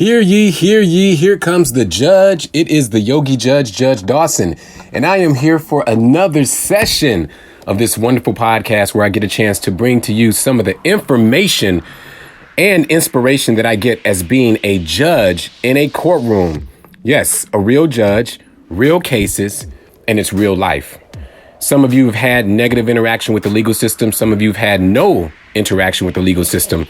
Hear ye, here comes the judge. It is the Yogi Judge, Judge Dawson, and I am here for another session of this wonderful podcast where I get a chance to bring to you some of the information and inspiration that I get as being a judge in a courtroom. Yes, a real judge, real cases, and it's real life. Some of you have had negative interaction with the legal system. Some of you have had no interaction with the legal system.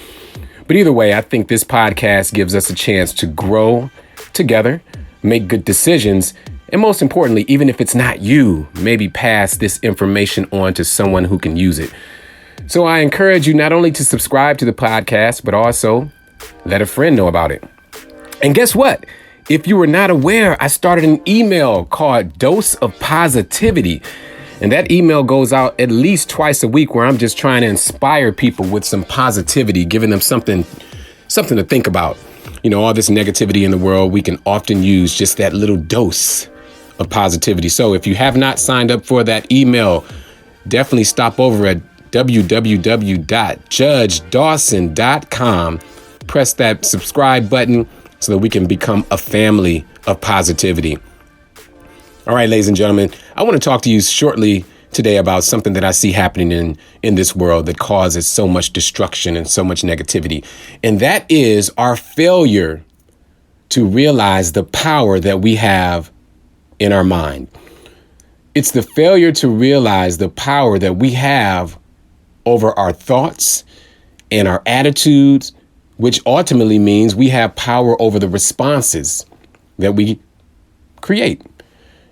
But either way, I think this podcast gives us a chance to grow together, make good decisions, and most importantly, even if it's not you, maybe pass this information on to someone who can use it. So I encourage you not only to subscribe to the podcast, but also let a friend know about it. And guess what? If you were not aware, I started an email called Dose of Positivity. And that email goes out at least twice a week where I'm just trying to inspire people with some positivity, giving them something to think about. You know, all this negativity in the world, we can often use just that little dose of positivity. So if you have not signed up for that email, definitely stop over at www.judgedawson.com. Press that subscribe button so that we can become a family of positivity. All right, ladies and gentlemen, I want to talk to you shortly today about something that I see happening in this world that causes so much destruction and so much negativity. And that is our failure to realize the power that we have in our mind. It's the failure to realize the power that we have over our thoughts and our attitudes, which ultimately means we have power over the responses that we create.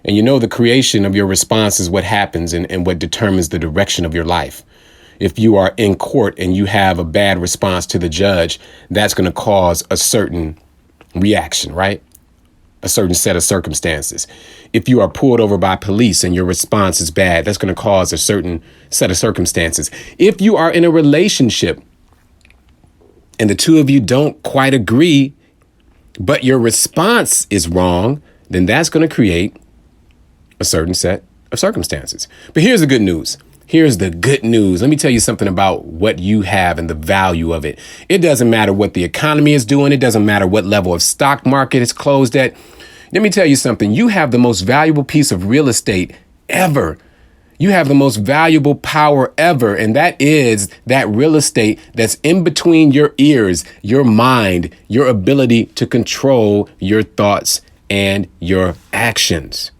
And you know, the creation of your response is what happens and what determines the direction of your life. If you are in court and you have a bad response to the judge, that's going to cause a certain reaction, right? A certain set of circumstances. If you are pulled over by police and your response is bad, that's going to cause a certain set of circumstances. If you are in a relationship and the two of you don't quite agree, but your response is wrong, then that's going to create a certain set of circumstances. But here's the good news. Here's the good news. Let me tell you something about what you have and the value of it. It doesn't matter what the economy is doing. It doesn't matter what level of stock market it's closed at. Let me tell you something. You have the most valuable piece of real estate ever. You have the most valuable power ever. And that is that real estate that's in between your ears, your mind, your ability to control your thoughts and your actions.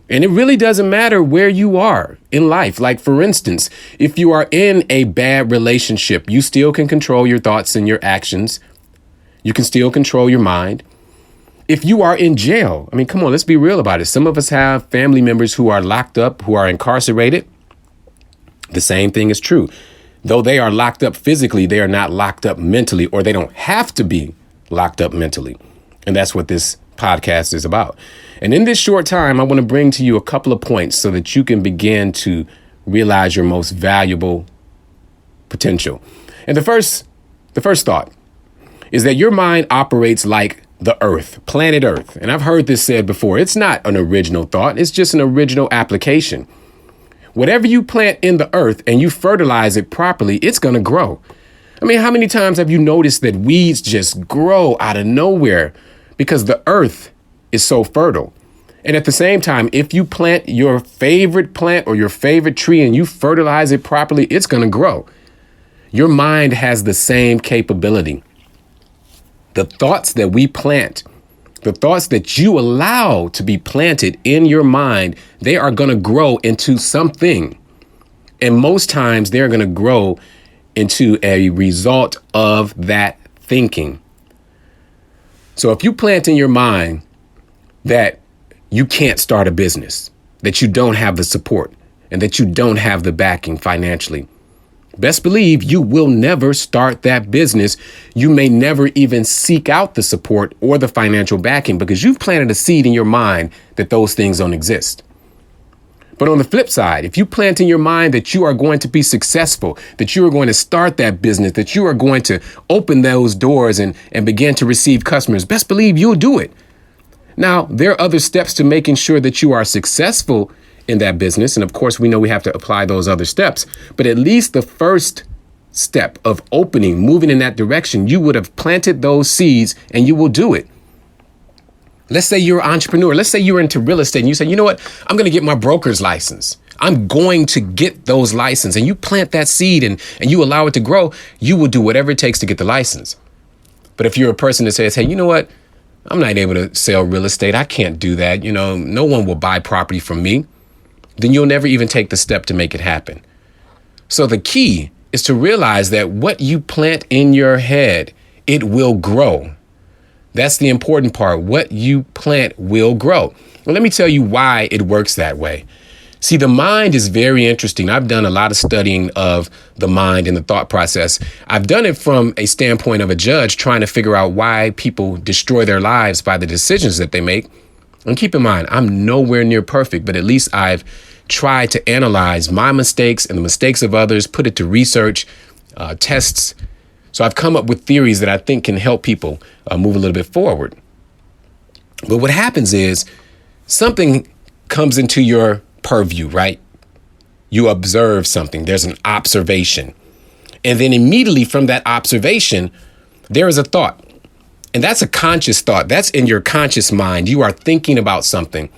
And it really doesn't matter where you are in life. Like, for instance, if you are in a bad relationship, you still can control your thoughts and your actions. You can still control your mind. If you are in jail, I mean, come on, let's be real about it. Some of us have family members who are locked up, who are incarcerated. The same thing is true. Though they are locked up physically, they are not locked up mentally, or they don't have to be locked up mentally. And that's what this podcast is about. And in this short time, I want to bring to you a couple of points so that you can begin to realize your most valuable potential. And the first thought is that your mind operates like the earth, planet Earth. And I've heard this said before. It's not an original thought. It's just an original application. Whatever you plant in the earth and you fertilize it properly, it's going to grow. I mean, how many times have you noticed that weeds just grow out of nowhere because the earth is so fertile? And at the same time, if you plant your favorite plant or your favorite tree and you fertilize it properly, it's going to grow. Your mind has the same capability. The thoughts that we plant, the thoughts that you allow to be planted in your mind, they are going to grow into something. And most times they're going to grow into a result of that thinking. So if you plant in your mind that you can't start a business, that you don't have the support, and that you don't have the backing financially, best believe you will never start that business. You may never even seek out the support or the financial backing because you've planted a seed in your mind that those things don't exist. But on the flip side, if you plant in your mind that you are going to be successful, that you are going to start that business, that you are going to open those doors and begin to receive customers, best believe you'll do it. Now, there are other steps to making sure that you are successful in that business. And of course, we know we have to apply those other steps. But at least the first step of opening, moving in that direction, you would have planted those seeds and you will do it. Let's say you're an entrepreneur. Let's say you're into real estate and you say, you know what? I'm going to get my broker's license. I'm going to get those license, and you plant that seed and you allow it to grow. You will do whatever it takes to get the license. But if you're a person that says, hey, you know what? I'm not able to sell real estate. I can't do that. You know, no one will buy property from me. Then you'll never even take the step to make it happen. So the key is to realize that what you plant in your head, it will grow. That's the important part. What you plant will grow. Well, let me tell you why it works that way. See, the mind is very interesting. I've done a lot of studying of the mind and the thought process. I've done it from a standpoint of a judge trying to figure out why people destroy their lives by the decisions that they make. And keep in mind, I'm nowhere near perfect, but at least I've tried to analyze my mistakes and the mistakes of others, put it to research, tests. So I've come up with theories that I think can help people move a little bit forward. But what happens is something comes into your purview, right? You observe something. There's an observation. And then immediately from that observation, there is a thought. And that's a conscious thought. That's in your conscious mind. You are thinking about something.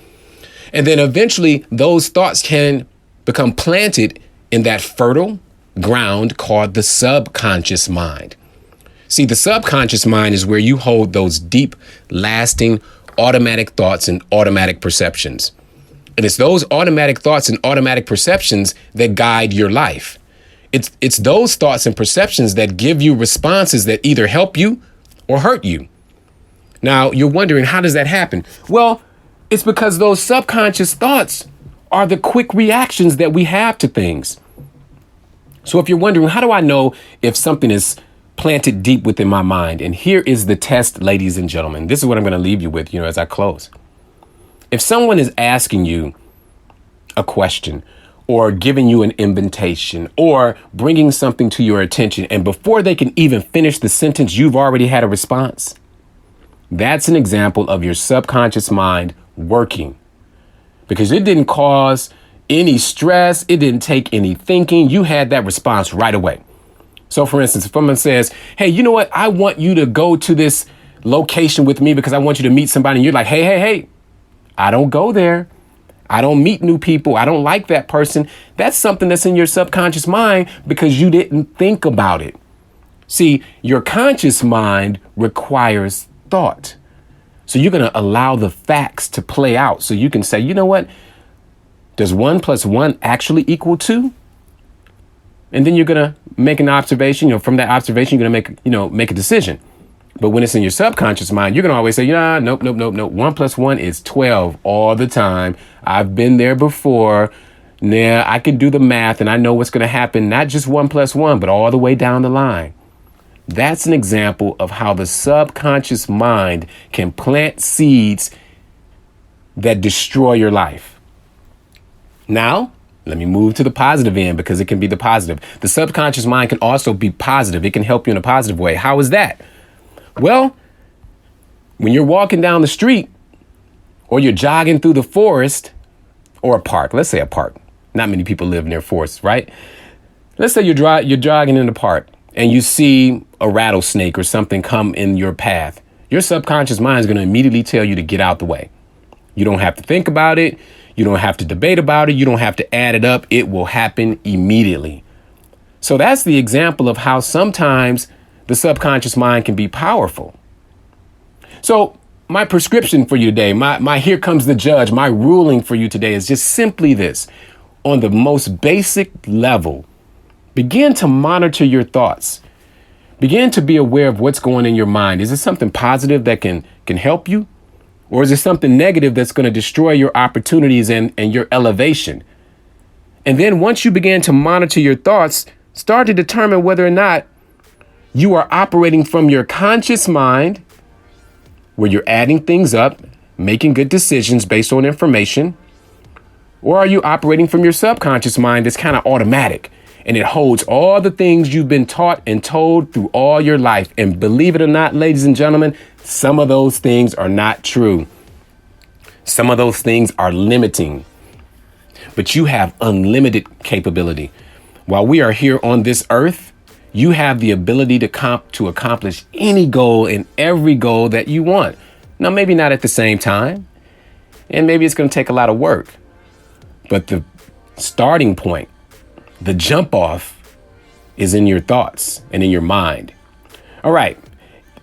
And then eventually those thoughts can become planted in that fertile ground called the subconscious mind. See, the subconscious mind is where you hold those deep, lasting, automatic thoughts and automatic perceptions. And it's those automatic thoughts and automatic perceptions that guide your life. It's those thoughts and perceptions that give you responses that either help you or hurt you. Now, you're wondering, how does that happen? Well, it's because those subconscious thoughts are the quick reactions that we have to things. So if you're wondering, how do I know if something is planted deep within my mind? And here is the test, ladies and gentlemen. This is what I'm going to leave you with, as I close. If someone is asking you a question or giving you an invitation or bringing something to your attention, and before they can even finish the sentence, you've already had a response, that's an example of your subconscious mind working, because it didn't cause any stress. It didn't take any thinking. You had that response right away. So, for instance, if someone says, hey, you know what? I want you to go to this location with me because I want you to meet somebody. And you're like, hey. I don't go there. I don't meet new people. I don't like that person. That's something that's in your subconscious mind because you didn't think about it. See, your conscious mind requires thought. So you're going to allow the facts to play out. So you can say, you know what? Does 1 + 1 actually equal 2? And then you're going to make an observation. From that observation, you're going to make a decision. But when it's in your subconscious mind, you're going to always say, nope. 1 + 1 is 12 all the time. I've been there before. Nah, I can do the math and I know what's going to happen. Not just 1 + 1, but all the way down the line. That's an example of how the subconscious mind can plant seeds that destroy your life. Now, let me move to the positive end, because it can be the positive. The subconscious mind can also be positive. It can help you in a positive way. How is that? Well, when you're walking down the street or you're jogging through the forest or a park, let's say a park. Not many people live near forests, right? Let's say you're jogging in the park and you see a rattlesnake or something come in your path. Your subconscious mind is going to immediately tell you to get out the way. You don't have to think about it. You don't have to debate about it. You don't have to add it up. It will happen immediately. So that's the example of how sometimes the subconscious mind can be powerful. So my prescription for you today, my here comes the judge, my ruling for you today is just simply this. On the most basic level, begin to monitor your thoughts. Begin to be aware of what's going on in your mind. Is it something positive that can help you? Or is it something negative that's going to destroy your opportunities and your elevation? And then once you begin to monitor your thoughts, start to determine whether or not you are operating from your conscious mind, where you're adding things up, making good decisions based on information, or are you operating from your subconscious mind that's kind of automatic and it holds all the things you've been taught and told through all your life? And believe it or not, ladies and gentlemen, some of those things are not true. Some of those things are limiting, but you have unlimited capability. While we are here on this earth, You have the ability to accomplish any goal and every goal that you want. Now, maybe not at the same time, and maybe it's going to take a lot of work, but the starting point, the jump off, is in your thoughts and in your mind. All right.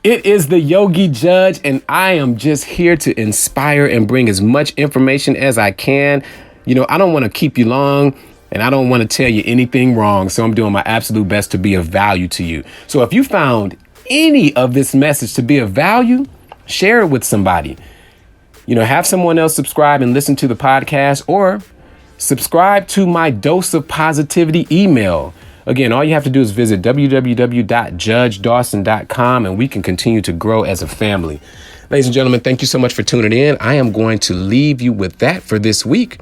It is the Yogi Judge, and I am just here to inspire and bring as much information as I can. You know, I don't want to keep you long, and I don't want to tell you anything wrong. So I'm doing my absolute best to be of value to you. So if you found any of this message to be of value, share it with somebody. You know, have someone else subscribe and listen to the podcast, or subscribe to my Dose of Positivity email. Again, all you have to do is visit www.judgedawson.com, and we can continue to grow as a family. Ladies and gentlemen, thank you so much for tuning in. I am going to leave you with that for this week.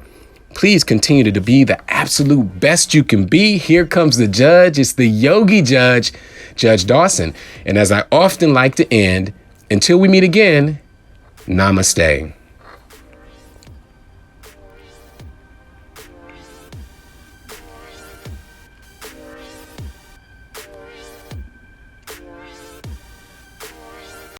Please continue to be the absolute best you can be. Here comes the judge. It's the Yogi Judge, Judge Dawson. And as I often like to end, until we meet again, namaste.